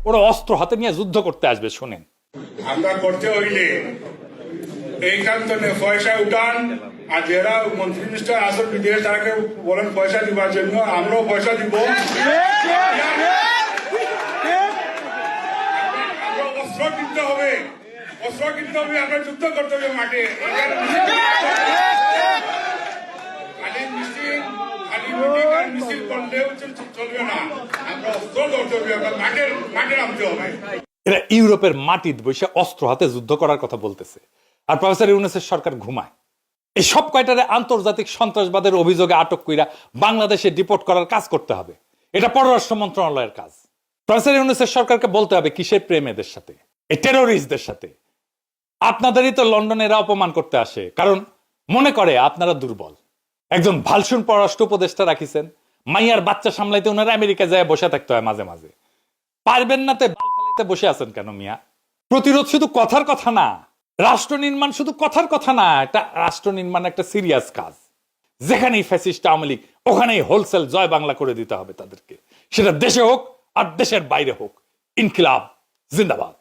ওরা অস্ত্র হাতে নিয়ে যুদ্ধ করতে আসবে। শোনেন, আমরা করতে হইলে এইখান থেকে পয়সা উঠান, আর যারা মন্ত্রী মিনিস্টার আসন বিদেশ তারাকে বলেন পয়সা দিবার জন্য, আমরাও পয়সা দিব। আমরা অস্ত্র কিনতে হবে, আমরা যুদ্ধ করতে হবে মাঠে। মিছিল করলেও চলবে না, আমরা অস্ত্র ধরতে হবে, আমরা মাঠে নামতে হবে। এরা ইউরোপের মাটিতে বসে অস্ত্র হাতে যুদ্ধ করার কথা বলতেছে, আর প্রফেসর ইউনূসের সরকার ঘুমায়। এই সব কয়টারে আন্তর্জাতিক সন্ত্রাসবাদের অভিযোগে আটক কইরা বাংলাদেশে ডিপোর্ট করার কাজ করতে হবে। এটা পররাষ্ট্র মন্ত্রণালয়ের কাজ। প্রফেসর ইউনূসের সরকারকে বলতে হবে কিসের প্রেম এদের সাথে, এই টেরোরিস্টদের সাথে। আপনাদেরই তো লন্ডনে এরা অপমান করতে আসে, কারণ মনে করে আপনারা দুর্বল। একজন ভালসুন পররাষ্ট্র উপদেষ্টা রাখিছেন, মাইয়ার বাচ্চা সামলাইতে ওনারা আমেরিকা যায় বসে থাকতে হয় মাঝে মাঝে। পারবেন না তে বসে আছেন কেন মিয়া? প্রতিরোধ শুধু কথার কথা না, রাষ্ট্র নির্মাণ শুধু কথার কথা না, এটা রাষ্ট্র নির্মাণ একটা সিরিয়াস কাজ। যেখানেই ফ্যাসিস্ট আওয়ামী লীগ, ওখানেই হোলসেল জয় বাংলা করে দিতে হবে তাদেরকে, সেটা দেশে হোক আর দেশের বাইরে হোক। ইনকিলাব জিন্দাবাদ।